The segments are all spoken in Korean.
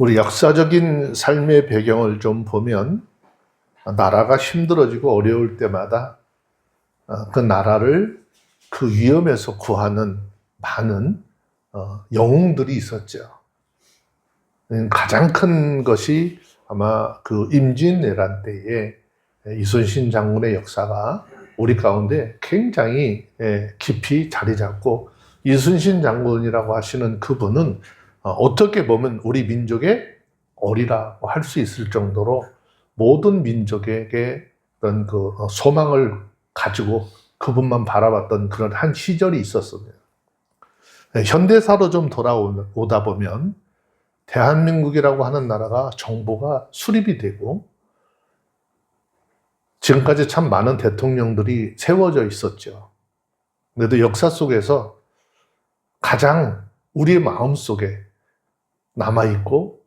우리 역사적인 삶의 배경을 좀 보면 나라가 힘들어지고 어려울 때마다 그 나라를 그 위험에서 구하는 많은 영웅들이 있었죠. 가장 큰 것이 아마 그 임진왜란 때에 이순신 장군의 역사가 우리 가운데 굉장히 깊이 자리 잡고, 이순신 장군이라고 하시는 그분은 어떻게 보면 우리 민족의 어리라고 할 수 있을 정도로 모든 민족에게 그런 그 소망을 가지고 그분만 바라봤던 그런 한 시절이 있었습니다. 현대사로 좀 돌아오다 보면 대한민국이라고 하는 나라가 정보가 수립이 되고 지금까지 참 많은 대통령들이 세워져 있었죠. 그래도 역사 속에서 가장 우리의 마음속에 남아있고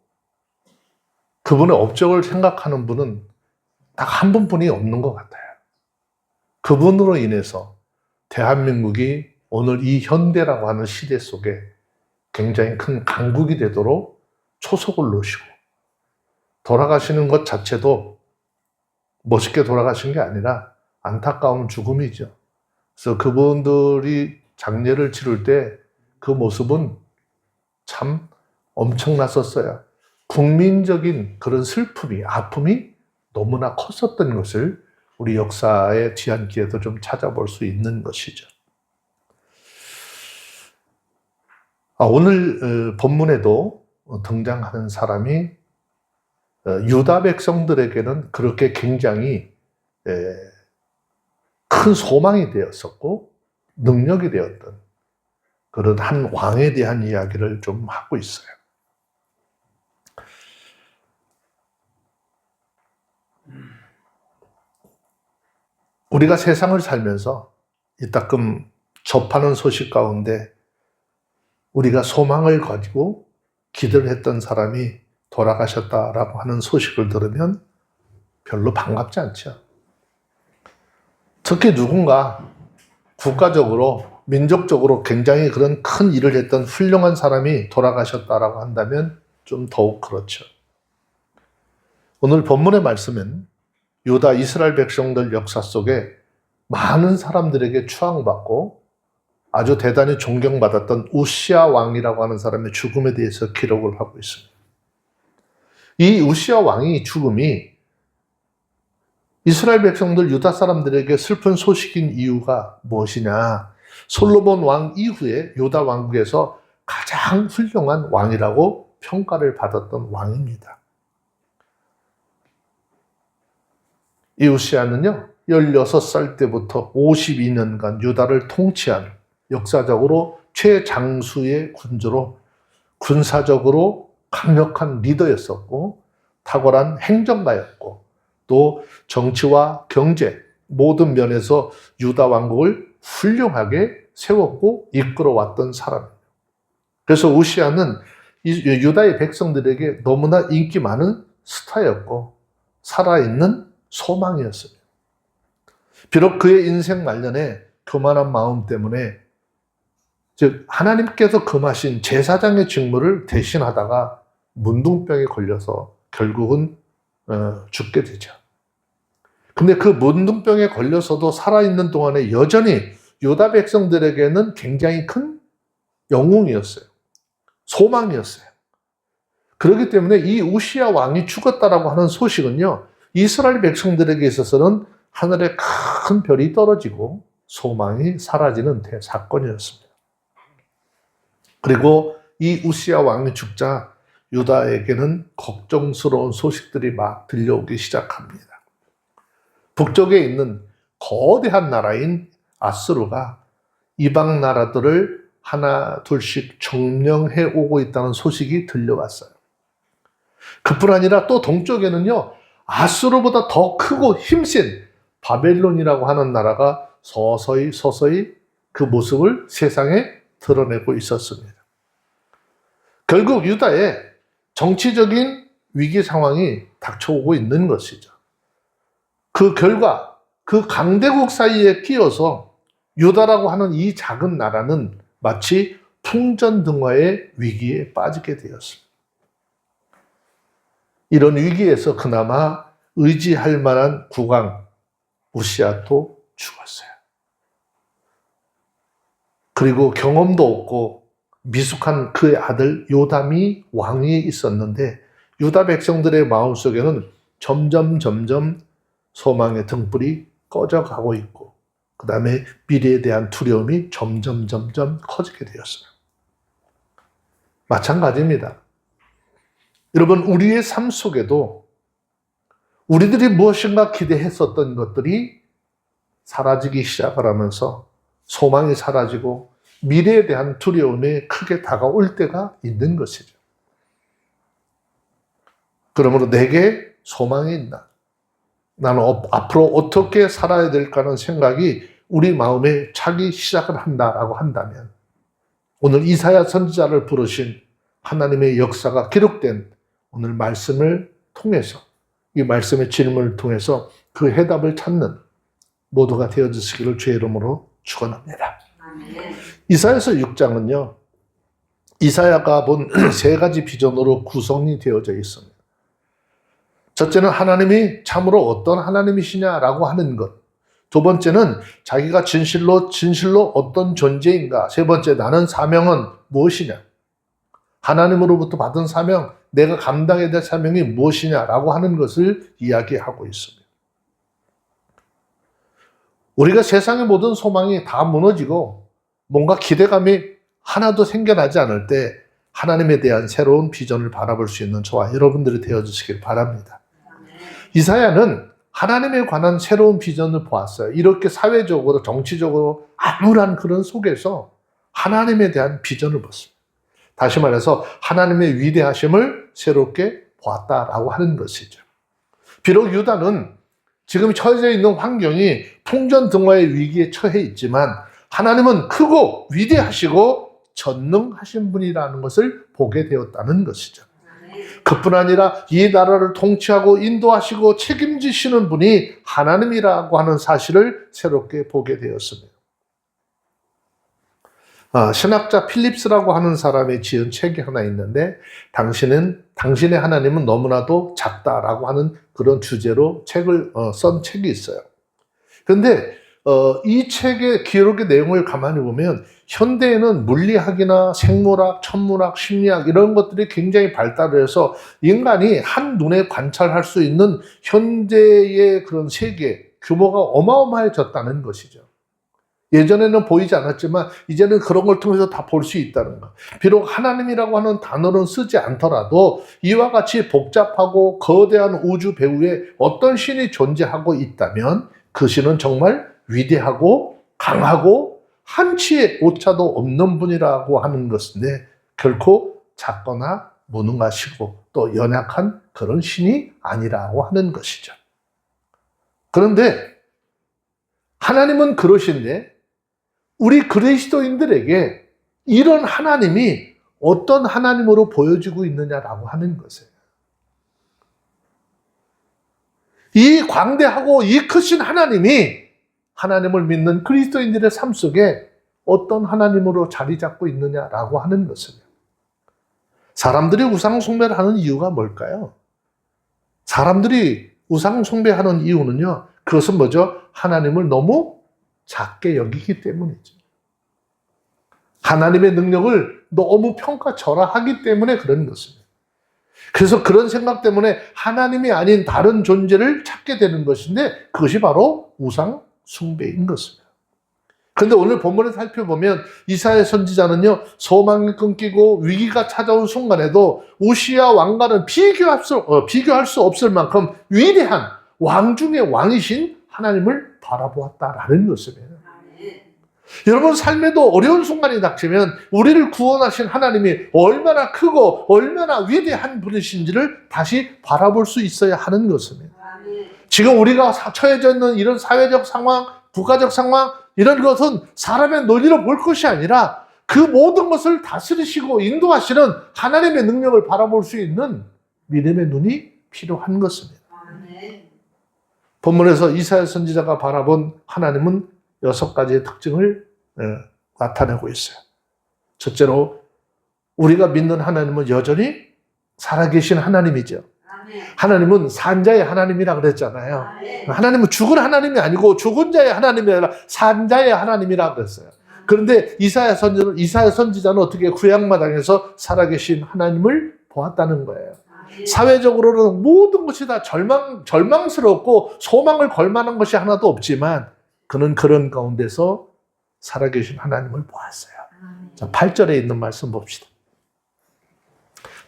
그분의 업적을 생각하는 분은 딱 한 분뿐이 없는 것 같아요. 그분으로 인해서 대한민국이 오늘 이 현대라고 하는 시대 속에 굉장히 큰 강국이 되도록 초석을 놓으시고, 돌아가시는 것 자체도 멋있게 돌아가신 게 아니라 안타까운 죽음이죠. 그래서 그분들이 장례를 치를 때 그 모습은 참 엄청났었어요. 국민적인 그런 슬픔이, 아픔이 너무나 컸었던 것을 우리 역사의 뒤안길에도 좀 찾아볼 수 있는 것이죠. 오늘 본문에도 등장하는 사람이 유다 백성들에게는 그렇게 굉장히 큰 소망이 되었었고 능력이 되었던 그런 한 왕에 대한 이야기를 좀 하고 있어요. 우리가 세상을 살면서 이따금 접하는 소식 가운데 우리가 소망을 가지고 기도를 했던 사람이 돌아가셨다라고 하는 소식을 들으면 별로 반갑지 않죠. 특히 누군가 국가적으로, 민족적으로 굉장히 그런 큰 일을 했던 훌륭한 사람이 돌아가셨다라고 한다면 좀 더욱 그렇죠. 오늘 본문의 말씀은 유다 이스라엘 백성들 역사 속에 많은 사람들에게 추앙받고 아주 대단히 존경받았던 우시야 왕이라고 하는 사람의 죽음에 대해서 기록을 하고 있습니다. 이 우시야 왕의 죽음이 이스라엘 백성들, 유다 사람들에게 슬픈 소식인 이유가 무엇이냐? 솔로몬 왕 이후에 유다 왕국에서 가장 훌륭한 왕이라고 평가를 받았던 왕입니다. 이 우시야는요, 16살 때부터 52년간 유다를 통치한 역사적으로 최장수의 군주로 군사적으로 강력한 리더였었고 탁월한 행정가였고 또 정치와 경제 모든 면에서 유다 왕국을 훌륭하게 세웠고 이끌어왔던 사람입니다. 그래서 우시야는 유다의 백성들에게 너무나 인기 많은 스타였고 살아있는 소망이었습니다. 비록 그의 인생 말년에 교만한 마음 때문에, 즉 하나님께서 금하신 제사장의 직무를 대신하다가 문둥병에 걸려서 결국은 죽게 되죠. 근데 그 문둥병에 걸려서도 살아있는 동안에 여전히 유다 백성들에게는 굉장히 큰 영웅이었어요. 소망이었어요. 그렇기 때문에 이 우시야 왕이 죽었다라고 하는 소식은요, 이스라엘 백성들에게 있어서는 하늘에 큰 별이 떨어지고 소망이 사라지는 대사건이었습니다. 그리고 이 우시야 왕이 죽자 유다에게는 걱정스러운 소식들이 막 들려오기 시작합니다. 북쪽에 있는 거대한 나라인 아수르가 이방 나라들을 하나 둘씩 점령해 오고 있다는 소식이 들려왔어요. 그뿐 아니라 또 동쪽에는요, 아수르보다 더 크고 힘센 바벨론이라고 하는 나라가 서서히 그 모습을 세상에 드러내고 있었습니다. 결국 유다에 정치적인 위기 상황이 닥쳐오고 있는 것이죠. 그 결과 그 강대국 사이에 끼어서 유다라고 하는 이 작은 나라는 마치 풍전등화의 위기에 빠지게 되었습니다. 이런 위기에서 그나마 의지할 만한 국왕 우시야도 죽었어요. 그리고 경험도 없고 미숙한 그의 아들 요담이 왕위에 있었는데 유다 백성들의 마음속에는 점점 소망의 등불이 꺼져가고 있고 그 다음에 미래에 대한 두려움이 점점 커지게 되었어요. 마찬가지입니다. 여러분, 우리의 삶 속에도 우리들이 무엇인가 기대했었던 것들이 사라지기 시작을 하면서 소망이 사라지고 미래에 대한 두려움이 크게 다가올 때가 있는 것이죠. 그러므로 내게 소망이 있나? 나는 앞으로 어떻게 살아야 될까 하는 생각이 우리 마음에 차기 시작을 한다라고 한다면 오늘 이사야 선지자를 부르신 하나님의 역사가 기록된 오늘 말씀을 통해서 이 말씀의 질문을 통해서 그 해답을 찾는 모두가 되어주시기를 주의 이름으로 축원합니다. 이사야서 6장은요. 이사야가 본 세 가지 비전으로 구성이 되어져 있습니다. 첫째는 하나님이 참으로 어떤 하나님이시냐라고 하는 것. 두 번째는 자기가 진실로 어떤 존재인가. 세 번째, 나는 사명은 무엇이냐. 하나님으로부터 받은 사명, 내가 감당해야 될 사명이 무엇이냐라고 하는 것을 이야기하고 있습니다. 우리가 세상의 모든 소망이 다 무너지고 뭔가 기대감이 하나도 생겨나지 않을 때 하나님에 대한 새로운 비전을 바라볼 수 있는 저와 여러분들이 되어주시길 바랍니다. 이사야는 하나님에 관한 새로운 비전을 보았어요. 이렇게 사회적으로 정치적으로 암울한 그런 속에서 하나님에 대한 비전을 봤습니다. 다시 말해서 하나님의 위대하심을 새롭게 보았다라고 하는 것이죠. 비록 유다는 지금 처해져 있는 환경이 풍전등화의 위기에 처해 있지만 하나님은 크고 위대하시고 전능하신 분이라는 것을 보게 되었다는 것이죠. 그뿐 아니라 이 나라를 통치하고 인도하시고 책임지시는 분이 하나님이라고 하는 사실을 새롭게 보게 되었습니다. 신학자 필립스라고 하는 사람이 지은 책이 하나 있는데 당신의 하나님은 너무나도 작다라고 하는 그런 주제로 책을 쓴 책이 있어요. 그런데 이 책의 기록의 내용을 가만히 보면 현대에는 물리학이나 생물학, 천문학, 심리학 이런 것들이 굉장히 발달을 해서 인간이 한눈에 관찰할 수 있는 현재의 그런 세계 규모가 어마어마해졌다는 것이죠. 예전에는 보이지 않았지만 이제는 그런 걸 통해서 다 볼 수 있다는 것. 비록 하나님이라고 하는 단어는 쓰지 않더라도 이와 같이 복잡하고 거대한 우주 배후에 어떤 신이 존재하고 있다면 그 신은 정말 위대하고 강하고 한치의 오차도 없는 분이라고 하는 것인데 결코 작거나 무능하시고 또 연약한 그런 신이 아니라고 하는 것이죠. 그런데 하나님은 그러신데 우리 그리스도인들에게 이런 하나님이 어떤 하나님으로 보여지고 있느냐라고 하는 것이에요. 이 광대하고 이 크신 하나님이 하나님을 믿는 그리스도인들의 삶 속에 어떤 하나님으로 자리 잡고 있느냐라고 하는 것입니다. 사람들이 우상 숭배를 하는 이유가 뭘까요? 사람들이 우상 숭배하는 이유는요. 그것은 뭐죠? 하나님을 너무 작게 여기기 때문이죠. 하나님의 능력을 너무 평가절하하기 때문에 그런 것입니다. 그래서 그런 생각 때문에 하나님이 아닌 다른 존재를 찾게 되는 것인데 그것이 바로 우상 숭배인 것입니다. 그런데 오늘 본문을 살펴보면 이사야 선지자는요, 소망이 끊기고 위기가 찾아온 순간에도 우시야 왕과는 비교할 수 없을 만큼 위대한 왕 중의 왕이신 하나님을 바라보았다라는 것입니다. 여러분 삶에도 어려운 순간이 닥치면 우리를 구원하신 하나님이 얼마나 크고 얼마나 위대한 분이신지를 다시 바라볼 수 있어야 하는 것입니다. 지금 우리가 처해져 있는 이런 사회적 상황, 국가적 상황 이런 것은 사람의 논리로 볼 것이 아니라 그 모든 것을 다스리시고 인도하시는 하나님의 능력을 바라볼 수 있는 믿음의 눈이 필요한 것입니다. 본문에서 이사야 선지자가 바라본 하나님은 6가지의 특징을 나타내고 있어요. 첫째로 우리가 믿는 하나님은 여전히 살아계신 하나님이죠. 하나님은 산자의 하나님이라 그랬잖아요. 하나님은 죽은 하나님이 아니고 죽은 자의 하나님이 아니라 산자의 하나님이라 그랬어요. 그런데 이사야 선지자는 어떻게 구약마당에서 살아계신 하나님을 보았다는 거예요. 사회적으로는 모든 것이 다 절망스럽고 소망을 걸 만한 것이 하나도 없지만 그는 그런 가운데서 살아계신 하나님을 보았어요. 자, 8절에 있는 말씀 봅시다.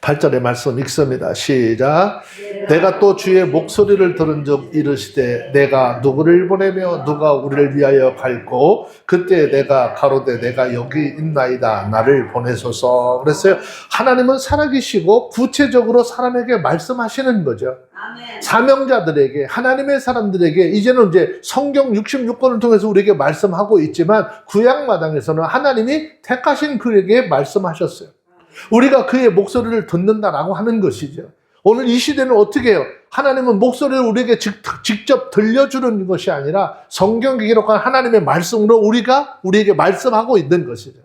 8절의 말씀 읽습니다. 시작. 내가 또 주의 목소리를 들은 적 이르시되 내가 누구를 보내며 누가 우리를 위하여 갈고 그때 내가 가로되 내가 여기 있나이다 나를 보내소서 그랬어요. 하나님은 살아계시고 구체적으로 사람에게 말씀하시는 거죠. 사명자들에게 하나님의 사람들에게 이제는 이제 성경 66권을 통해서 우리에게 말씀하고 있지만 구약마당에서는 하나님이 택하신 그에게 말씀하셨어요. 우리가 그의 목소리를 듣는다라고 하는 것이죠. 오늘 이 시대는 어떻게 해요? 하나님은 목소리를 우리에게 직접 들려주는 것이 아니라 성경에 기록한 하나님의 말씀으로 우리에게 말씀하고 있는 것이죠.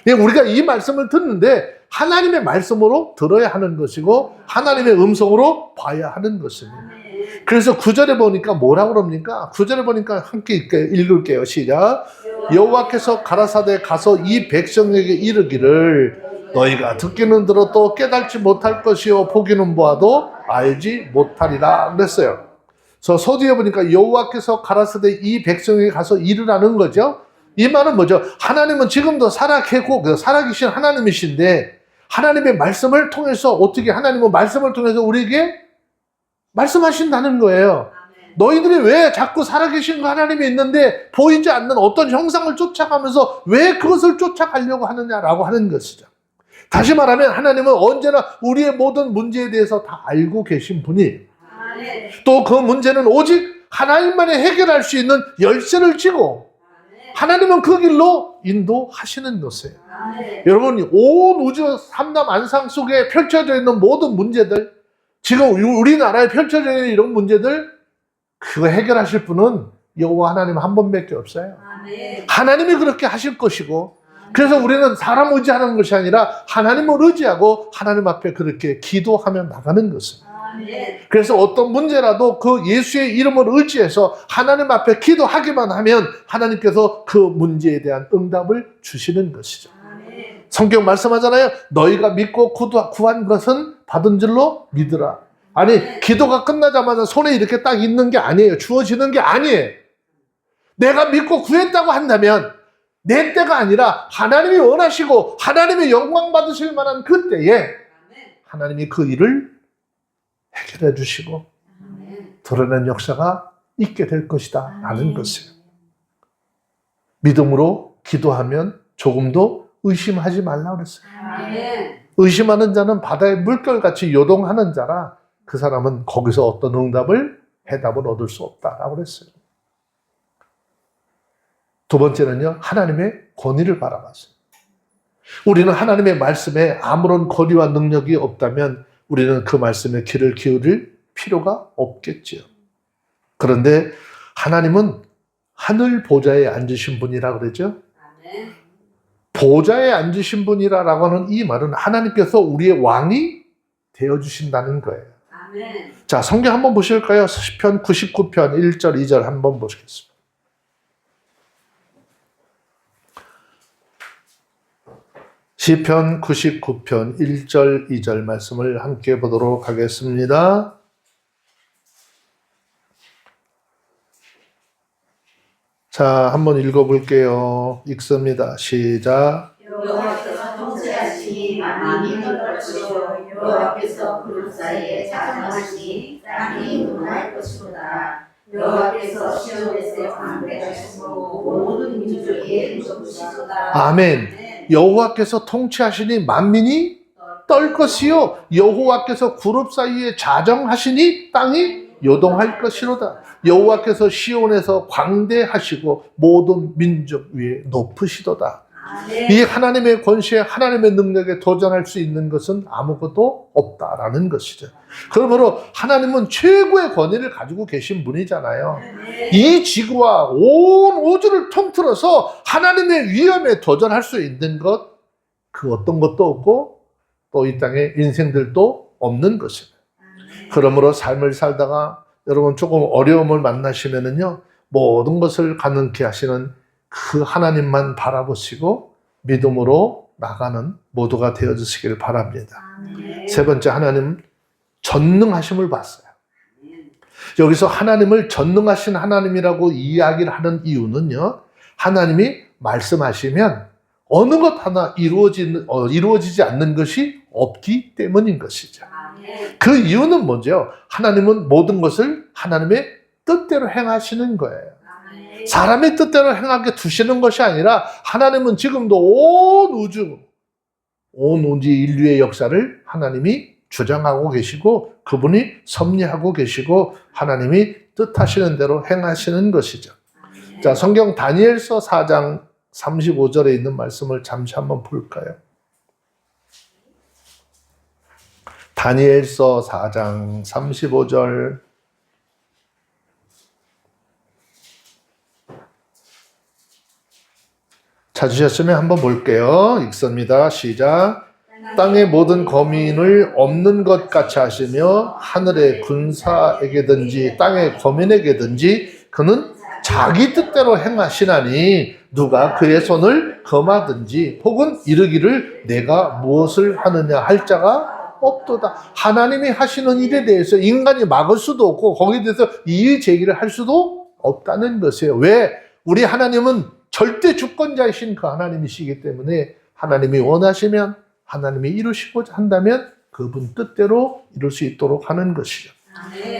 우리가 이 말씀을 듣는데 하나님의 말씀으로 들어야 하는 것이고 하나님의 음성으로 봐야 하는 것입니다. 그래서 9절에 보니까 뭐라고 그럽니까? 9절에 보니까 함께 읽을게요. 시작. 여호와께서 가라사대 가서 이 백성에게 이르기를 너희가 듣기는 들어도 깨달지 못할 것이요 보기는 보아도 알지 못하리라 그랬어요. 그래서 서두에 보니까 여호와께서 가라사대 이 백성에게 가서 이르라는 거죠. 이 말은 뭐죠? 하나님은 지금도 살아계신 하나님이신데 하나님의 말씀을 통해서 어떻게 하나님은 말씀을 통해서 우리에게 말씀하신다는 거예요. 너희들이 왜 자꾸 살아계신 하나님이 있는데 보이지 않는 어떤 형상을 쫓아가면서 왜 그것을 쫓아가려고 하느냐라고 하는 것이죠. 다시 말하면 하나님은 언제나 우리의 모든 문제에 대해서 다 알고 계신 분이 또 그 문제는 오직 하나님만이 해결할 수 있는 열쇠를 쥐고 하나님은 그 길로 인도하시는 것이에요. 여러분 온 우주 삼남 안상 속에 펼쳐져 있는 모든 문제들 지금 우리나라에 펼쳐져 있는 이런 문제들 그거 해결하실 분은 여호와 하나님 한 분밖에 없어요. 하나님이 그렇게 하실 것이고 그래서 우리는 사람 의지하는 것이 아니라 하나님을 의지하고 하나님 앞에 그렇게 기도하며 나가는 것입니다. 그래서 어떤 문제라도 그 예수의 이름을 의지해서 하나님 앞에 기도하기만 하면 하나님께서 그 문제에 대한 응답을 주시는 것이죠. 성경 말씀하잖아요. 너희가 믿고 구한 것은 받은 줄로 믿으라. 아니 기도가 끝나자마자 손에 이렇게 딱 있는 게 아니에요. 주어지는 게 아니에요. 내가 믿고 구했다고 한다면 내 때가 아니라 하나님이 원하시고 하나님의 영광 받으실 만한 그때에 하나님이 그 일을 해결해 주시고 드러낸 역사가 있게 될 것이다 라는 것이에요. 믿음으로 기도하면 조금도 의심하지 말라 그랬어요. 의심하는 자는 바다의 물결같이 요동하는 자라 그 사람은 거기서 어떤 해답을 얻을 수 없다라고 그랬어요. 두 번째는요, 하나님의 권위를 바라봤어요. 우리는 하나님의 말씀에 아무런 권위와 능력이 없다면 우리는 그 말씀에 귀를 기울일 필요가 없겠지요. 그런데 하나님은 하늘 보좌에 앉으신 분이라 그러죠. 보좌에 앉으신 분이라고 하는 이 말은 하나님께서 우리의 왕이 되어주신다는 거예요. 자, 성경 한번 보실까요? 시편 99편 1절 2절 한번 보시겠습니다. 시편 99편 1절 2절 말씀을 함께 보도록 하겠습니다. 자, 한번 읽어볼게요. 읽습니다. 시작. 여호와께서 통치하시니 만민이 떨치고 여호와께서 그룹 사이에 자정하시니 땅이 분할 것이로다. 여호와께서 시온에서 광대하시고 모든 민족에게 높으시도다. 아멘. 여호와께서 통치하시니 만민이 떨 것이요 여호와께서 그룹 사이에 자정하시니 땅이 요동할 것이로다. 여호와께서 시온에서 광대하시고 모든 민족 위에 높으시도다. 이 하나님의 권세에 하나님의 능력에 도전할 수 있는 것은 아무것도 없다라는 것이죠. 그러므로 하나님은 최고의 권위를 가지고 계신 분이잖아요. 이 지구와 온 우주를 통틀어서 하나님의 위엄에 도전할 수 있는 것, 그 어떤 것도 없고 또 이 땅에 인생들도 없는 것입니다. 그러므로 삶을 살다가 여러분 조금 어려움을 만나시면은요, 모든 것을 가능케 하시는 그 하나님만 바라보시고 믿음으로 나가는 모두가 되어주시길 바랍니다. 세 번째, 하나님 전능하심을 봤어요. 여기서 하나님을 전능하신 하나님이라고 이야기를 하는 이유는요, 하나님이 말씀하시면 어느 것 하나 이루어지지 않는 것이 없기 때문인 것이죠. 그 이유는 뭐죠? 하나님은 모든 것을 하나님의 뜻대로 행하시는 거예요. 사람의 뜻대로 행하게 두시는 것이 아니라 하나님은 지금도 온 우주 인류의 역사를 하나님이 주장하고 계시고 그분이 섭리하고 계시고 하나님이 뜻하시는 대로 행하시는 것이죠. 자, 성경 다니엘서 4장 35절에 있는 말씀을 잠시 한번 볼까요? 다니엘서 4장 35절. 찾으셨으면 한번 볼게요. 읽습니다. 시작. 땅의 모든 거민을 없는 것 같이 하시며 하늘의 군사에게든지 땅의 거민에게든지 그는 자기 뜻대로 행하시나니 누가 그의 손을 금하든지 혹은 이르기를 내가 무엇을 하느냐 할 자가 없도다. 하나님이 하시는 일에 대해서 인간이 막을 수도 없고 거기에 대해서 이의 제기를 할 수도 없다는 것이에요. 왜? 우리 하나님은 절대 주권자이신 그 하나님이시기 때문에 하나님이 원하시면 하나님이 이루시고자 한다면 그분 뜻대로 이룰 수 있도록 하는 것이죠.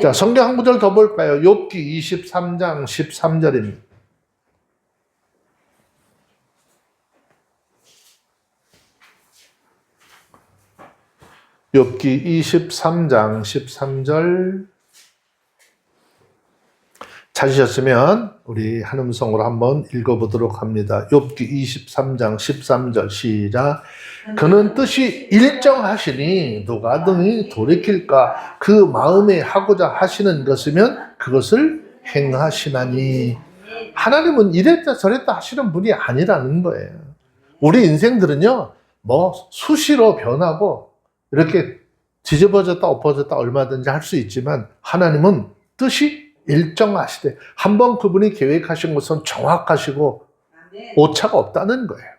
자, 성경 한 구절 더 볼까요? 욥기 23장 13절입니다. 욥기 23장 13절 찾으셨으면 우리 한 음성으로 한번 읽어보도록 합니다. 욥기 23장 13절 시작. 그는 뜻이 일정하시니 누가 등이 돌이킬까? 그 마음에 하고자 하시는 것이면 그것을 행하시나니. 하나님은 이랬다 저랬다 하시는 분이 아니라는 거예요. 우리 인생들은요, 뭐 수시로 변하고 이렇게 뒤집어졌다 엎어졌다 얼마든지 할 수 있지만 하나님은 뜻이 일정하시되 한번 그분이 계획하신 것은 정확하시고 오차가 없다는 거예요.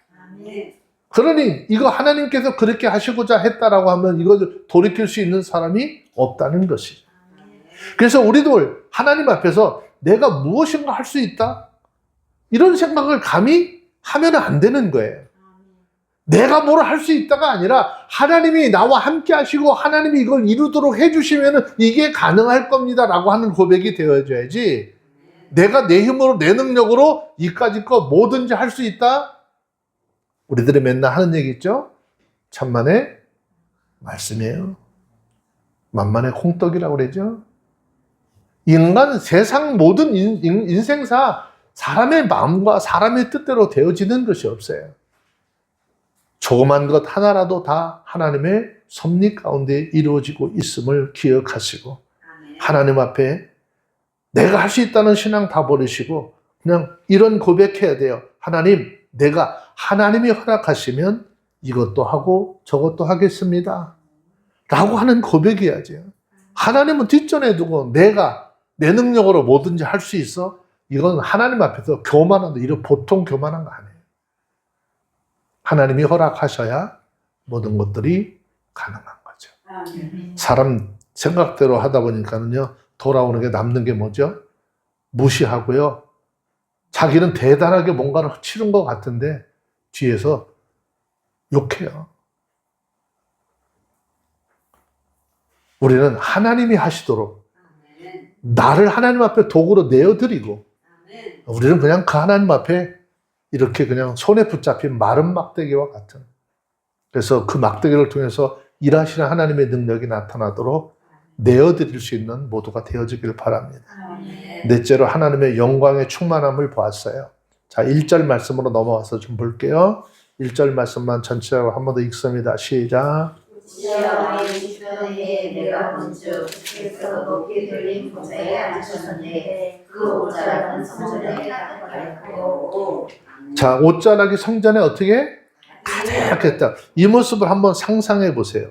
그러니 이거 하나님께서 그렇게 하시고자 했다라고 하면 이걸 돌이킬 수 있는 사람이 없다는 것이죠. 그래서 우리도 하나님 앞에서 내가 무엇인가 할 수 있다? 이런 생각을 감히 하면 안 되는 거예요. 내가 뭘 할 수 있다가 아니라 하나님이 나와 함께 하시고 하나님이 이걸 이루도록 해주시면 이게 가능할 겁니다 라고 하는 고백이 되어줘야지, 내가 내 힘으로 내 능력으로 이까짓 거 뭐든지 할 수 있다? 우리들이 맨날 하는 얘기 있죠? 천만의 말씀이에요. 만만의 콩떡이라고 그러죠. 인간 세상 모든 인생사 사람의 마음과 사람의 뜻대로 되어지는 것이 없어요. 조그만 것 하나라도 다 하나님의 섭리 가운데 이루어지고 있음을 기억하시고 하나님 앞에 내가 할 수 있다는 신앙 다 버리시고 그냥 이런 고백해야 돼요. 하나님, 내가 하나님이 허락하시면 이것도 하고 저것도 하겠습니다 라고 하는 고백이야죠. 하나님은 뒷전에 두고 내가 내 능력으로 뭐든지 할 수 있어? 이건 하나님 앞에서 교만한데 이런 보통 교만한 거 아니에요. 하나님이 허락하셔야 모든 것들이 가능한 거죠. 사람 생각대로 하다 보니까는요, 돌아오는 게 남는 게 뭐죠? 무시하고요. 자기는 대단하게 뭔가를 치른 것 같은데 뒤에서 욕해요. 우리는 하나님이 하시도록 나를 하나님 앞에 도구로 내어드리고 우리는 그냥 그 하나님 앞에 이렇게 그냥 손에 붙잡힌 마른 막대기와 같은, 그래서 그 막대기를 통해서 일하시는 하나님의 능력이 나타나도록 내어드릴 수 있는 모두가 되어지길 바랍니다. 넷째로 하나님의 영광의 충만함을 보았어요. 자, 1절 말씀으로 넘어와서 좀 볼게요. 1절 말씀만 전체적으로 한 번 더 읽습니다. 시작. 내가 본즉 주께서 높이 들린 보좌에 앉으셨는데 그 옷자락은 성전에 가득하였고. 자, 옷자락이 성전에 어떻게? 가득했다. 이 모습을 한번 상상해 보세요.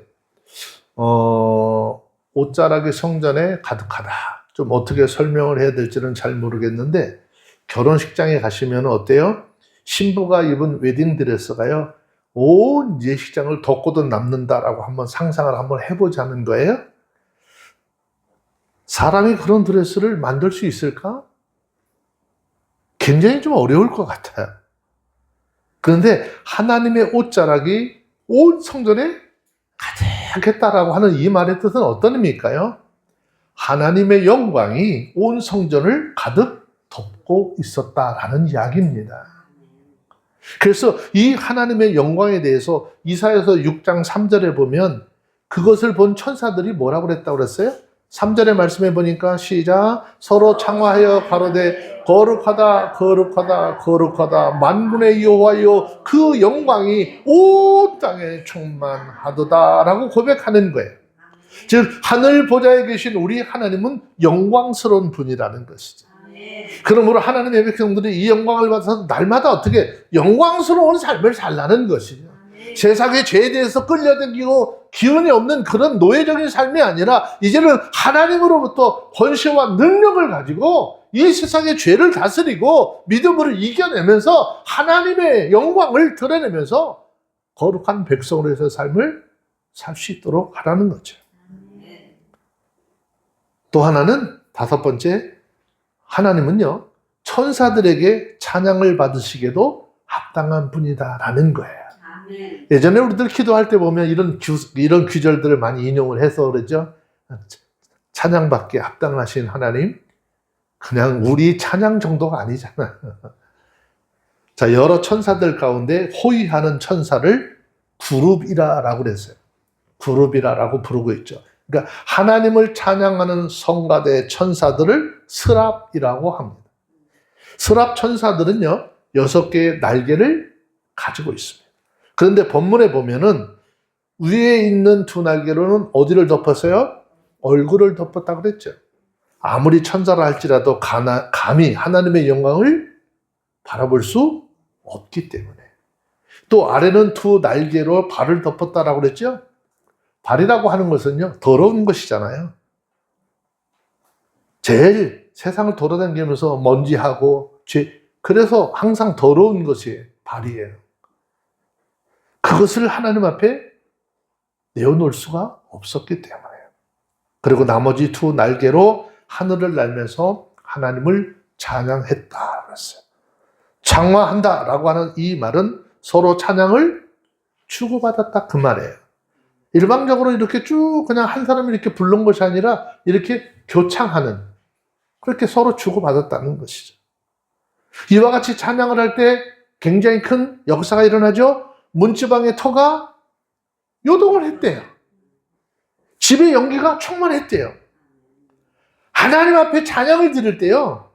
옷자락이 성전에 가득하다. 좀 어떻게 설명을 해야 될지는 잘 모르겠는데 결혼식장에 가시면 어때요? 신부가 입은 웨딩드레스가요. 온 예식장을 덮고도 남는다라고 한번 상상을 한번 해보자는 거예요. 사람이 그런 드레스를 만들 수 있을까? 굉장히 좀 어려울 것 같아요. 그런데 하나님의 옷자락이 온 성전에 가득했다라고 하는 이 말의 뜻은 어떤 의미일까요? 하나님의 영광이 온 성전을 가득 덮고 있었다라는 이야기입니다. 그래서 이 하나님의 영광에 대해서 이사야서 6장 3절에 보면 그것을 본 천사들이 뭐라고 그랬다고 그랬어요? 3절의 말씀에 보니까 시작 서로 창화하여 가로되 거룩하다 거룩하다 거룩하다 만군의 여호와여 그 영광이 온 땅에 충만하도다 라고 고백하는 거예요. 즉 하늘 보좌에 계신 우리 하나님은 영광스러운 분이라는 것이죠. 그러므로 하나님의 백성들이 이 영광을 받아서 날마다 어떻게 영광스러운 삶을 살라는 것이죠. 세상의 죄에 대해서 끌려다니고 기운이 없는 그런 노예적인 삶이 아니라 이제는 하나님으로부터 권세와 능력을 가지고 이 세상의 죄를 다스리고 믿음으로 이겨내면서 하나님의 영광을 드러내면서 거룩한 백성으로서의 삶을 살 수 있도록 하라는 거죠. 또 하나는 다섯 번째, 하나님은요 천사들에게 찬양을 받으시기에도 합당한 분이다라는 거예요. 예전에 우리들 기도할 때 보면 이런 귀절들을 많이 인용을 해서 그러죠. 찬양받기에 합당하신 하나님, 그냥 우리 찬양 정도가 아니잖아. 자, 여러 천사들 가운데 호위하는 천사를 구룹이라라고 그랬어요. 구룹이라라고 부르고 있죠. 그러니까 하나님을 찬양하는 성가대 천사들을 스랍이라고 합니다. 스랍 천사들은요 6개의 날개를 가지고 있습니다. 그런데 본문에 보면은 위에 있는 2 날개로는 어디를 덮었어요? 얼굴을 덮었다고 그랬죠. 아무리 천사라 할지라도 감히 하나님의 영광을 바라볼 수 없기 때문에. 또 아래는 2 날개로 발을 덮었다라고 그랬죠. 발이라고 하는 것은요 더러운 것이잖아요. 제일 세상을 돌아다니면서 먼지하고 죄, 그래서 항상 더러운 것이 발이에요. 그것을 하나님 앞에 내어놓을 수가 없었기 때문에. 그리고 나머지 2 날개로 하늘을 날면서 하나님을 찬양했다 그랬어요. 창화한다라고 하는 이 말은 서로 찬양을 주고받았다 그 말이에요. 일방적으로 이렇게 쭉 그냥 한 사람이 이렇게 부른 것이 아니라 이렇게 교창하는, 그렇게 서로 주고받았다는 것이죠. 이와 같이 찬양을 할 때 굉장히 큰 역사가 일어나죠. 문지방의 터가 요동을 했대요. 집의 연기가 충만했대요. 하나님 앞에 찬양을 드릴 때요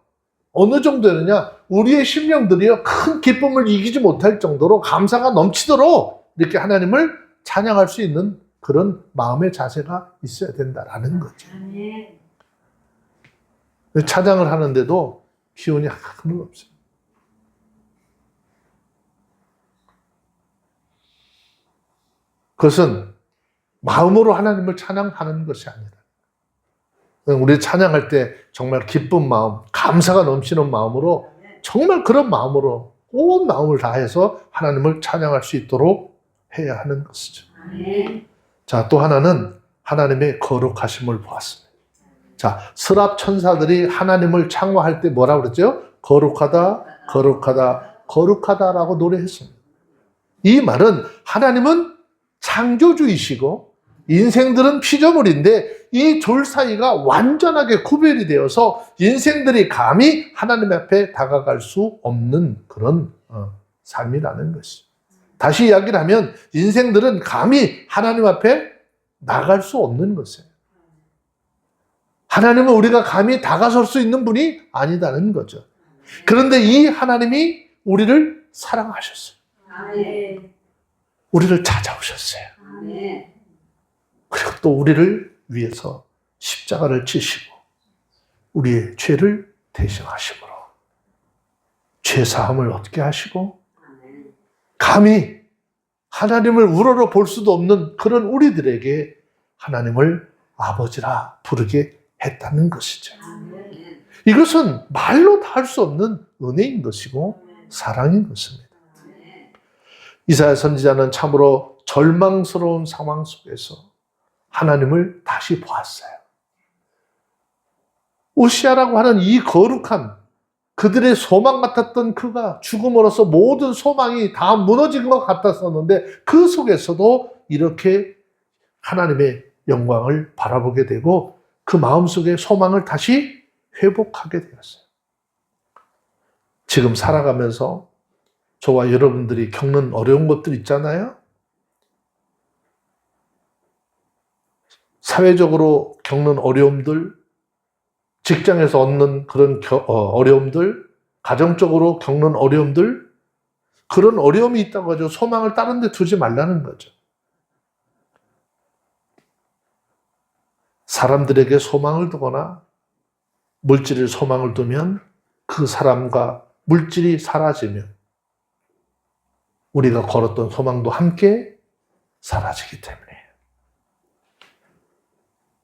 어느 정도였느냐, 우리의 심령들이요 큰 기쁨을 이기지 못할 정도로 감사가 넘치도록 이렇게 하나님을 찬양할 수 있는 그런 마음의 자세가 있어야 된다라는 거죠. 찬양을 하는데도 기운이 하나도 없어요. 그것은 마음으로 하나님을 찬양하는 것이 아니라 우리 찬양할 때 정말 기쁜 마음, 감사가 넘치는 마음으로, 정말 그런 마음으로 온 마음을 다해서 하나님을 찬양할 수 있도록 해야 하는 것이죠. 자, 또 하나는 하나님의 거룩하심을 보았습니다. 자, 스랍 천사들이 하나님을 창화할 때 뭐라고 그랬죠? 거룩하다, 거룩하다, 거룩하다라고 노래했습니다. 이 말은 하나님은 창조주이시고 인생들은 피조물인데 이 둘 사이가 완전하게 구별이 되어서 인생들이 감히 하나님 앞에 다가갈 수 없는 그런 삶이라는 것이죠. 다시 이야기를 하면 인생들은 감히 하나님 앞에 나갈 수 없는 것이에요. 하나님은 우리가 감히 다가설 수 있는 분이 아니다는 거죠. 그런데 이 하나님이 우리를 사랑하셨어요. 우리를 찾아오셨어요. 그리고 또 우리를 위해서 십자가를 지시고 우리의 죄를 대신하심으로 죄사함을 얻게 하시고 감히 하나님을 우러러 볼 수도 없는 그런 우리들에게 하나님을 아버지라 부르게 했다는 것이죠. 이것은 말로 다 할 수 없는 은혜인 것이고 사랑인 것입니다. 이사야 선지자는 참으로 절망스러운 상황 속에서 하나님을 다시 보았어요. 오시아라고 하는 이 거룩한 그들의 소망 같았던 그가 죽음으로써 모든 소망이 다 무너진 것 같았었는데 그 속에서도 이렇게 하나님의 영광을 바라보게 되고 그 마음속에 소망을 다시 회복하게 되었어요. 지금 살아가면서 저와 여러분들이 겪는 어려운 것들 있잖아요. 사회적으로 겪는 어려움들, 직장에서 얻는 그런 어려움들, 가정적으로 겪는 어려움들, 그런 어려움이 있다고 하죠. 소망을 다른 데 두지 말라는 거죠. 사람들에게 소망을 두거나 물질에 소망을 두면 그 사람과 물질이 사라지면 우리가 걸었던 소망도 함께 사라지기 때문이에요.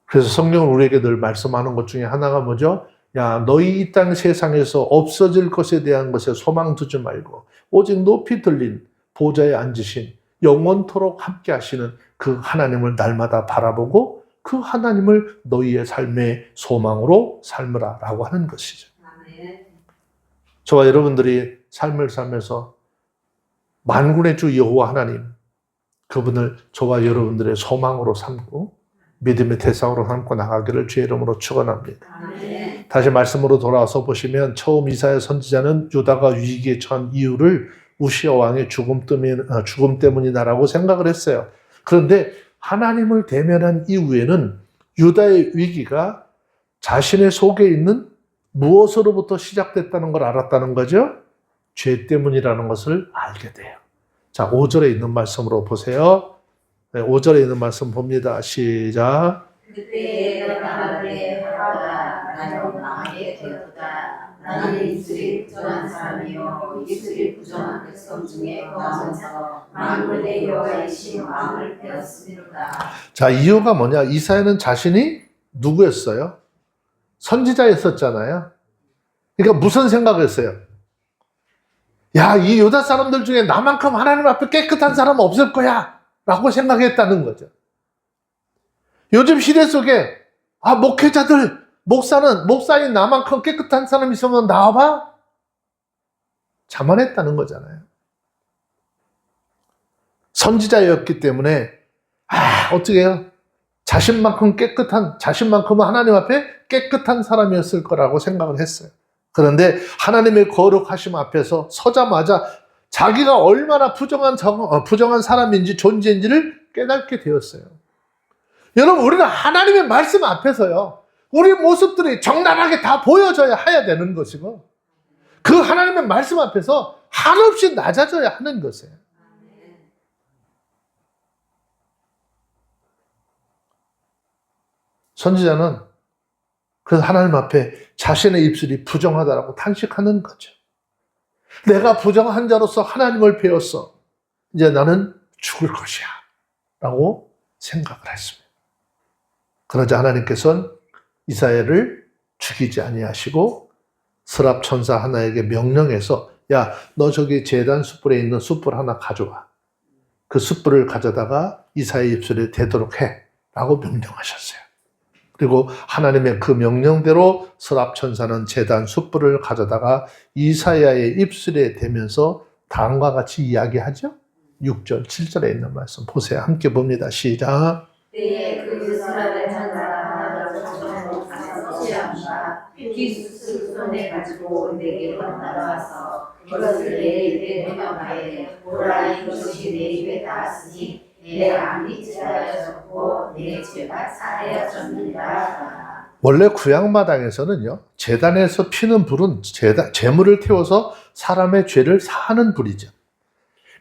그래서 성경은 우리에게 늘 말씀하는 것 중에 하나가 뭐죠? 야, 너희 이 땅 세상에서 없어질 것에 대한 것에 소망 두지 말고 오직 높이 들린 보좌에 앉으신 영원토록 함께 하시는 그 하나님을 날마다 바라보고 그 하나님을 너희의 삶의 소망으로 삶으라 라고 하는 것이죠. 저와 여러분들이 삶을 살면서 만군의 주 여호와 하나님, 그분을 저와 여러분들의 소망으로 삼고 믿음의 대상으로 삼고 나가기를 주의 이름으로 축원합니다. 다시 말씀으로 돌아와서 보시면 처음 이사야 선지자는 유다가 위기에 처한 이유를 우시아 왕의 죽음 때문이다라고 생각을 했어요. 그런데 하나님을 대면한 이후에는 유다의 위기가 자신의 속에 있는 무엇으로부터 시작됐다는 걸 알았다는 거죠. 죄 때문이라는 것을 알게 돼요. 자, 5절에 있는 말씀으로 보세요. 네, 5절에 있는 말씀 봅니다. 시작. 그때 너가 말해 하라 나는 망하게 되었다. 나는 입술이 부정한 사람이요 입술이 부정한 백성 중에 거하면서 만군의 여호와이신 왕을 배웠습니다. 자, 이유가 뭐냐? 이사야는 자신이 누구였어요? 선지자였었잖아요. 그러니까 무슨 생각을 했어요? 야, 이 유다 사람들 중에 나만큼 하나님 앞에 깨끗한 사람은 없을 거야 라고 생각했다는 거죠. 요즘 시대 속에 목회자들, 목사인 나만큼 깨끗한 사람 있으면 나와봐? 자만했다는 거잖아요. 선지자였기 때문에 어떻게 해요? 자신만큼은 하나님 앞에 깨끗한 사람이었을 거라고 생각을 했어요. 그런데 하나님의 거룩하심 앞에서 서자마자 자기가 얼마나 부정한 사람인지 존재인지를 깨닫게 되었어요. 여러분, 우리는 하나님의 말씀 앞에서요, 우리 모습들이 적나라하게 다 보여져야 해야 되는 것이고, 그 하나님의 말씀 앞에서 한없이 낮아져야 하는 것이에요. 선지자는 그래서 하나님 앞에 자신의 입술이 부정하다라고 탄식하는 거죠. 내가 부정한 자로서 하나님을 배웠어. 이제 나는 죽을 것이야 라고 생각을 했습니다. 그러자 하나님께서는 이사야를 죽이지 아니하시고 스랍 천사 하나에게 명령해서 야, 너 저기 제단 숯불에 있는 숯불 하나 가져와. 그 숯불을 가져다가 이사야의 입술에 대도록 해 라고 명령하셨어요. 그리고 하나님의 그 명령대로 스랍 천사는 제단 숯불을 가져다가 이사야의 입술에 대면서 다음과 같이 이야기하죠. 6절, 7절에 있는 말씀 보세요. 함께 봅니다. 시작. 때에 그 스랍의 천사가 하나로 가져서 취함과 비숫을 손에 가지고 내게로 따라와서 이것을 내 입에 대명하여 보라 이것이 내 입에 닿았으니 내가 믿으라였고 내 죄가 사하였느니라. 원래 구약마당에서는요, 제단에서 피는 불은 제물을 태워서 사람의 죄를 사하는 불이죠.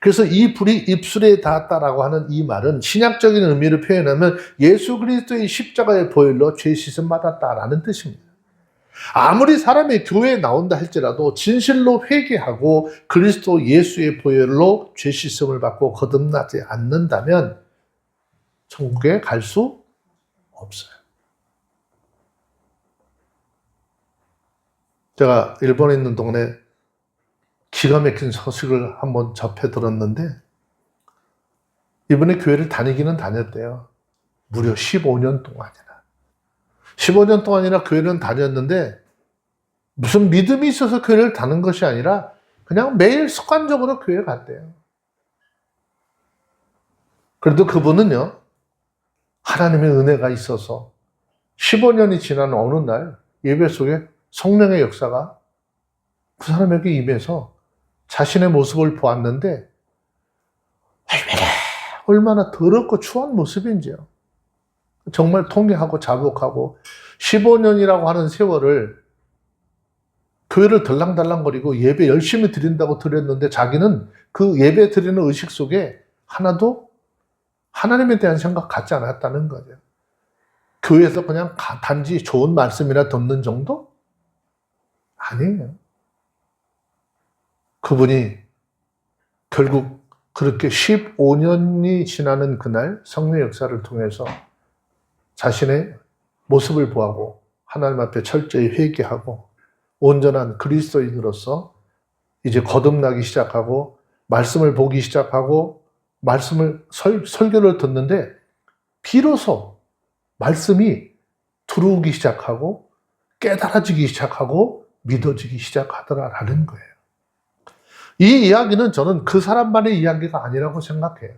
그래서 이 불이 입술에 닿았다라고 하는 이 말은 신약적인 의미를 표현하면 예수 그리스도의 십자가의 보혈로 죄 씻음 받았다라는 뜻입니다. 아무리 사람이 교회에 나온다 할지라도 진실로 회개하고 그리스도 예수의 보혈로 죄 씻음을 받고 거듭나지 않는다면 천국에 갈 수 없어요. 제가 일본에 있는 동안에 기가 막힌 소식을 한번 접해 들었는데, 이번에 교회를 다니기는 다녔대요. 무려 15년 동안이나. 15년 동안이나 교회는 다녔는데, 무슨 믿음이 있어서 교회를 다는 것이 아니라 그냥 매일 습관적으로 교회 갔대요. 그래도 그분은요, 하나님의 은혜가 있어서 15년이 지난 어느 날 예배 속에 성령의 역사가 그 사람에게 임해서 자신의 모습을 보았는데, 얼마나 더럽고 추한 모습인지요. 정말 통회하고 자복하고 15년이라고 하는 세월을 교회를 들랑달랑거리고 예배 열심히 드린다고 드렸는데, 자기는 그 예배 드리는 의식 속에 하나도 하나님에 대한 생각 갖지 않았다는 거죠. 교회에서 그냥 단지 좋은 말씀이나 듣는 정도? 아니에요. 그분이 결국 그렇게 15년이 지나는 그날 성령 역사를 통해서 자신의 모습을 보고 하나님 앞에 철저히 회개하고 온전한 그리스도인으로서 이제 거듭나기 시작하고 말씀을 보기 시작하고 말씀을 설교를 듣는데, 비로소 말씀이 들어오기 시작하고 깨달아지기 시작하고 믿어지기 시작하더라라는 거예요. 이 이야기는 저는 그 사람만의 이야기가 아니라고 생각해요.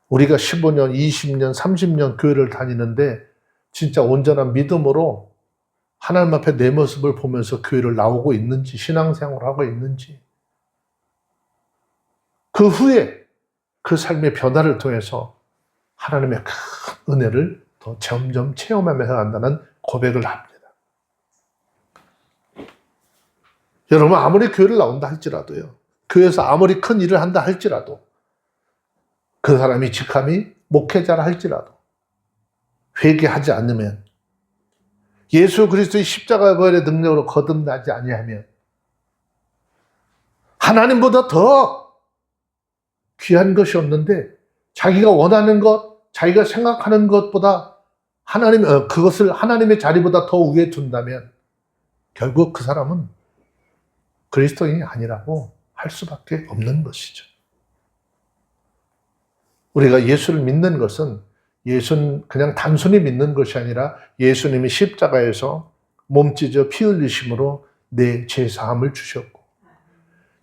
우리가 15년, 20년, 30년 교회를 다니는데 진짜 온전한 믿음으로 하나님 앞에 내 모습을 보면서 교회를 나오고 있는지, 신앙생활을 하고 있는지, 그 후에 그 삶의 변화를 통해서 하나님의 큰 은혜를 더 점점 체험하면서 간다는 고백을 합니다. 여러분, 아무리 교회를 나온다 할지라도요, 교회에서 아무리 큰 일을 한다 할지라도, 그 사람이 직함이 목회자라 할지라도 회개하지 않으면, 예수 그리스도의 십자가 부활의 능력으로 거듭나지 아니하면, 하나님보다 더 귀한 것이 없는데 자기가 원하는 것, 자기가 생각하는 것보다 그것을 하나님의 자리보다 더 위에 둔다면 결국 그 사람은 그리스도인이 아니라고 할 수밖에 없는 것이죠. 우리가 예수를 믿는 것은 예수는 그냥 단순히 믿는 것이 아니라 예수님이 십자가에서 몸 찢어 피 흘리심으로 내 죄사함을 주셨고,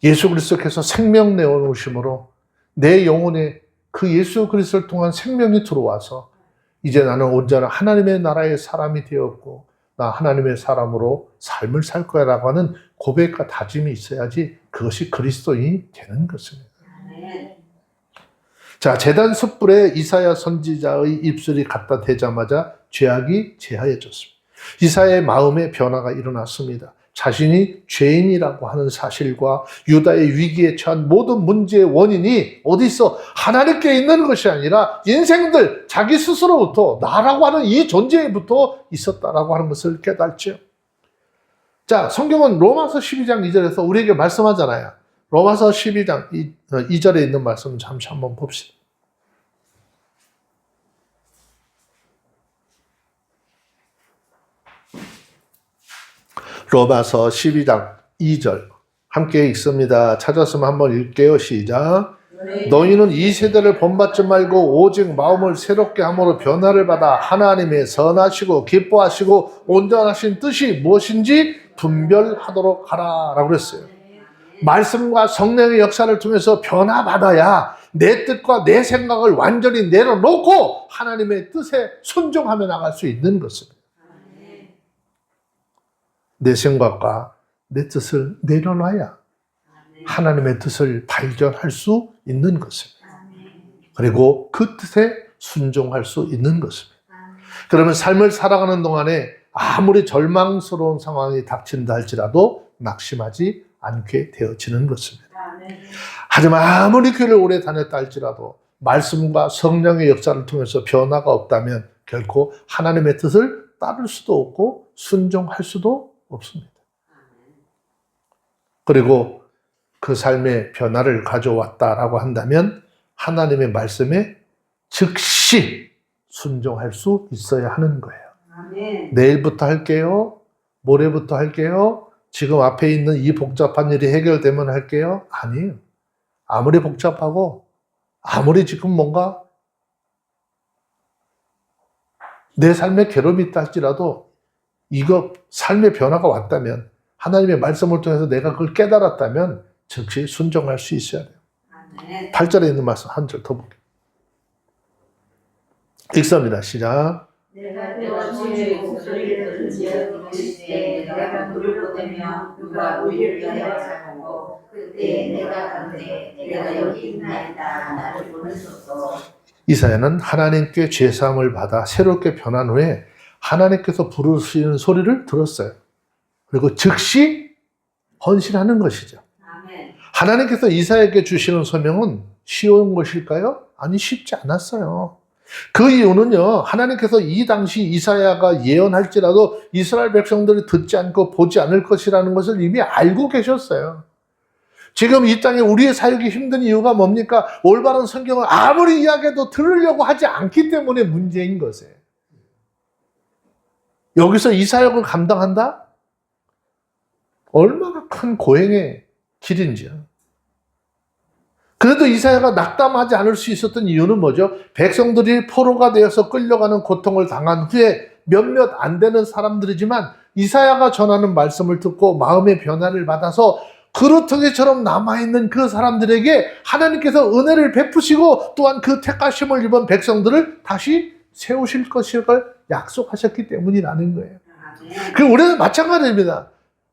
예수 그리스도께서 생명 내어놓으심으로 내 영혼에 그 예수 그리스도를 통한 생명이 들어와서 이제 나는 온전한 하나님의 나라의 사람이 되었고 나 하나님의 사람으로 삶을 살 거야 라고 하는 고백과 다짐이 있어야지 그것이 그리스도인이 되는 것입니다. 자, 제단 숯불에 이사야 선지자의 입술이 갖다 대자마자 죄악이 제하여졌습니다. 이사야의 마음의 변화가 일어났습니다. 자신이 죄인이라고 하는 사실과 유다의 위기에 처한 모든 문제의 원인이 어디 있어? 하나님께 있는 것이 아니라 인생들, 자기 스스로부터, 나라고 하는 이 존재부터 있었다라고 하는 것을 깨달죠. 자, 성경은 로마서 12장 2절에서 우리에게 말씀하잖아요. 로마서 12장 2절에 있는 말씀 잠시 한번 봅시다. 로마서 12장 2절 함께 읽습니다. 찾았으면 한번 읽게요. 시작. 너희는 이 세대를 본받지 말고 오직 마음을 새롭게 함으로 변화를 받아 하나님의 선하시고 기뻐하시고 온전하신 뜻이 무엇인지 분별하도록 하라 라고 그랬어요. 말씀과 성령의 역사를 통해서 변화받아야 내 뜻과 내 생각을 완전히 내려놓고 하나님의 뜻에 순종하며 나갈 수 있는 것입니다. 내 생각과 내 뜻을 내려놔야 하나님의 뜻을 발견할 수 있는 것입니다. 그리고 그 뜻에 순종할 수 있는 것입니다. 그러면 삶을 살아가는 동안에 아무리 절망스러운 상황이 닥친다 할지라도 낙심하지 않게 되어지는 것입니다. 하지만 아무리 교회를 오래 다녔다 할지라도 말씀과 성령의 역사를 통해서 변화가 없다면 결코 하나님의 뜻을 따를 수도 없고 순종할 수도 없습니다. 그리고 그 삶의 변화를 가져왔다라고 한다면 하나님의 말씀에 즉시 순종할 수 있어야 하는 거예요. 내일부터 할게요. 모레부터 할게요. 지금 앞에 있는 이 복잡한 일이 해결되면 할게요. 아니에요. 아무리 복잡하고 아무리 지금 뭔가 내 삶에 괴로움이 있다 할지라도 이거 삶의 변화가 왔다면 하나님의 말씀을 통해서 내가 그걸 깨달았다면 즉시 순종할 수 있어야 돼요. 아멘. 8절에 있는 말씀 한 절 더 볼게요. 읽습니다. 시작. 내가 때와 주의 목소리를 들은지어 이르시되 내가 물을 보내며 누가 우리를 위하여 자고 그때 내가 간대 내가 여기 있나이다 나를 보내소서. 이사야는 하나님께 죄사함을 받아 새롭게 변한 후에 하나님께서 부르시는 소리를 들었어요. 그리고 즉시 헌신하는 것이죠. 아멘. 하나님께서 이사야에게 주시는 소명은 쉬운 것일까요? 아니, 쉽지 않았어요. 그 이유는요, 하나님께서 이 당시 이사야가 예언할지라도 이스라엘 백성들이 듣지 않고 보지 않을 것이라는 것을 이미 알고 계셨어요. 지금 이 땅에 우리의 사역이 힘든 이유가 뭡니까? 올바른 성경을 아무리 이야기해도 들으려고 하지 않기 때문에 문제인 것이에요. 여기서 이 사역을 감당한다? 얼마나 큰 고행의 길인지요. 그래도 이사야가 낙담하지 않을 수 있었던 이유는 뭐죠? 백성들이 포로가 되어서 끌려가는 고통을 당한 후에 몇몇 안 되는 사람들이지만 이사야가 전하는 말씀을 듣고 마음의 변화를 받아서 그루터기처럼 남아있는 그 사람들에게 하나님께서 은혜를 베푸시고 또한 그 택하심을 입은 백성들을 다시 세우실 것을 약속하셨기 때문이라는 거예요. 아멘. 그 우리는 마찬가지입니다.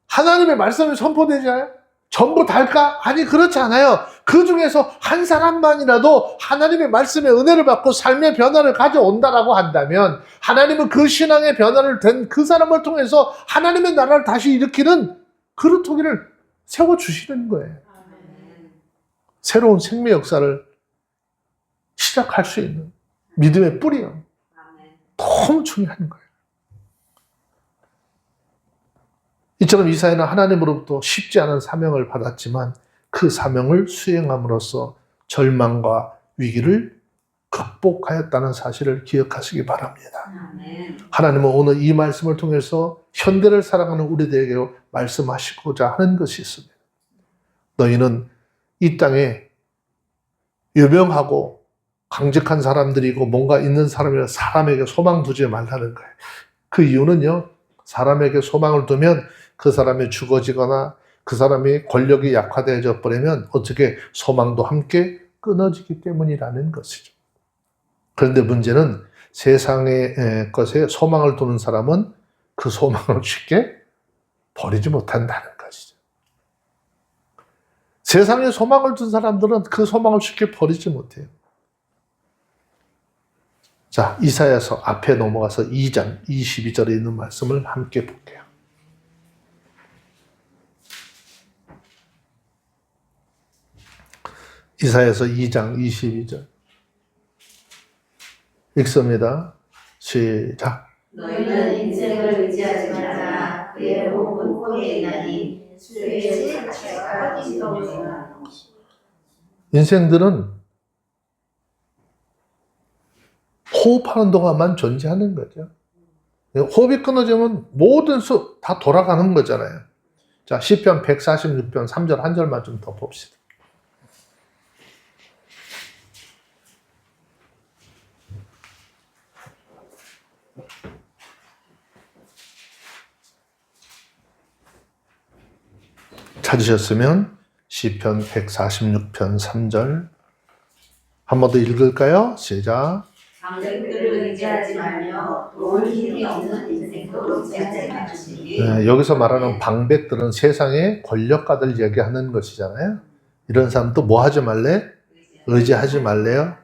하나님의 말씀이 선포되지 않아요? 전부 달까? 아니, 그렇지 않아요. 그 중에서 한 사람만이라도 하나님의 말씀의 은혜를 받고 삶의 변화를 가져온다라고 한다면 하나님은 그 신앙의 변화를 된 그 사람을 통해서 하나님의 나라를 다시 일으키는 그루터기를 세워주시는 거예요. 아멘. 새로운 생명 역사를 시작할 수 있는 믿음의 뿌리요. 아멘. 너무 중요한 거예요. 이처럼 이사야는 하나님으로부터 쉽지 않은 사명을 받았지만 그 사명을 수행함으로써 절망과 위기를 극복하였다는 사실을 기억하시기 바랍니다. 아멘. 하나님은 오늘 이 말씀을 통해서 현대를 살아가는 우리들에게 말씀하시고자 하는 것이 있습니다. 너희는 이 땅에 유명하고 강직한 사람들이고 뭔가 있는 사람이라 사람에게 소망 두지 말라는 거예요. 그 이유는요, 사람에게 소망을 두면 그 사람이 죽어지거나 그 사람이 권력이 약화되어져 버리면 어떻게 소망도 함께 끊어지기 때문이라는 것이죠. 그런데 문제는 세상의 것에 소망을 두는 사람은 그 소망을 쉽게 버리지 못한다는 것이죠. 세상에 소망을 둔 사람들은 그 소망을 쉽게 버리지 못해요. 자, 이사야서 앞에 넘어가서 2장 22절에 있는 말씀을 함께 볼게요. 이사야서 2장 22절 읽습니다. 시작. 너희는 인생을 의지하지 말라. 그의 호흡은 코에 있나니 수의 자체가 인동이라. 인생들은 호흡하는 동안만 존재하는 거죠. 호흡이 끊어지면 모든 수 다 돌아가는 거잖아요. 자, 시편 146편 3절 한 절만 좀 더 봅시다. 찾으셨으면 시편 146편 3절 한 번 더 읽을까요? 시작. 방백들을 의지하지 말며 도울 힘이 없는 인생도 의지하지 말지. 네, 여기서 말하는 방백들은 세상의 권력가들 얘기하는 것이잖아요. 이런 사람도 뭐 하지 말래? 의지하지 말래요.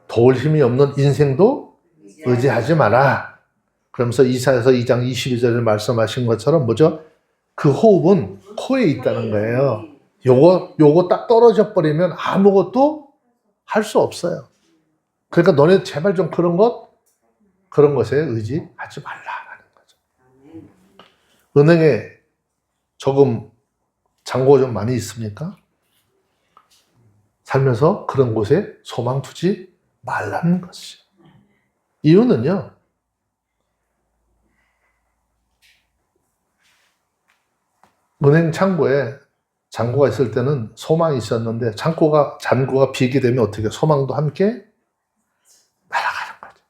도울 힘이 없는 인생도 의지하지 마라. 그러면서 이사야서 2장 22절에 말씀하신 것처럼 뭐죠? 그 호흡은 코에 있다는 거예요. 요거 딱 떨어져 버리면 아무것도 할 수 없어요. 그러니까 너네 제발 좀 그런 것에 의지하지 말라라는 거죠. 은행에 저금 잔고 좀 많이 있습니까? 살면서 그런 곳에 소망 두지 말라는 것이죠. 이유는요, 은행 창고에 잔고가 있을 때는 소망이 있었는데 잔고가 비게 되면 어떻게 소망도 함께 날아가는 거죠.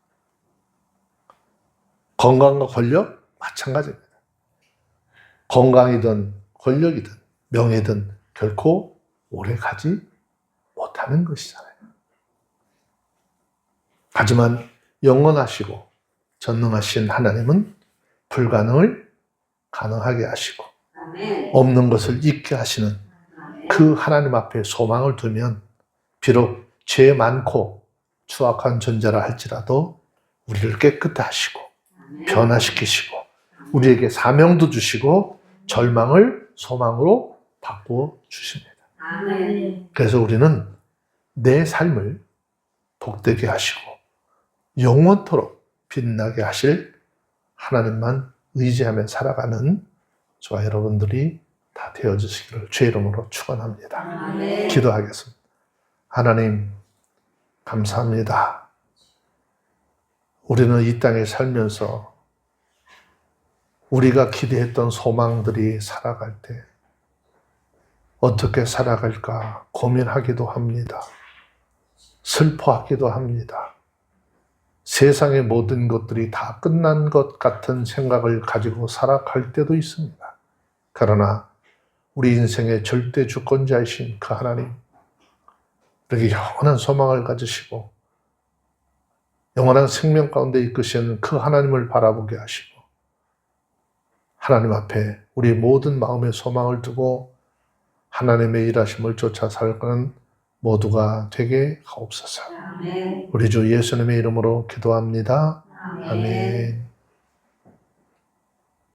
건강과 권력 마찬가지입니다. 건강이든 권력이든 명예든 결코 오래 가지 못하는 것이잖아요. 하지만 영원하시고 전능하신 하나님은 불가능을 가능하게 하시고 아멘. 없는 것을 있게 하시는 그 하나님 앞에 소망을 두면 비록 죄 많고 추악한 존재라 할지라도 우리를 깨끗해 하시고 변화시키시고 우리에게 사명도 주시고 절망을 소망으로 바꾸어 주십니다. 아멘. 그래서 우리는 내 삶을 복되게 하시고 영원토록 빛나게 하실 하나님만 의지하며 살아가는 저와 여러분들이 다 되어주시기를 주의 이름으로 축원합니다. 아멘. 기도하겠습니다. 하나님 감사합니다. 우리는 이 땅에 살면서 우리가 기대했던 소망들이 살아갈 때 어떻게 살아갈까 고민하기도 합니다. 슬퍼하기도 합니다. 세상의 모든 것들이 다 끝난 것 같은 생각을 가지고 살아갈 때도 있습니다. 그러나 우리 인생의 절대 주권자이신 그 하나님, 우리에게 영원한 소망을 가지시고 영원한 생명 가운데 이끄시는 그 하나님을 바라보게 하시고 하나님 앞에 우리 모든 마음의 소망을 두고 하나님의 일하심을 쫓아 살아가는 모두가 되게 하옵소서. 아멘. 우리 주 예수님의 이름으로 기도합니다. 아멘. 아멘.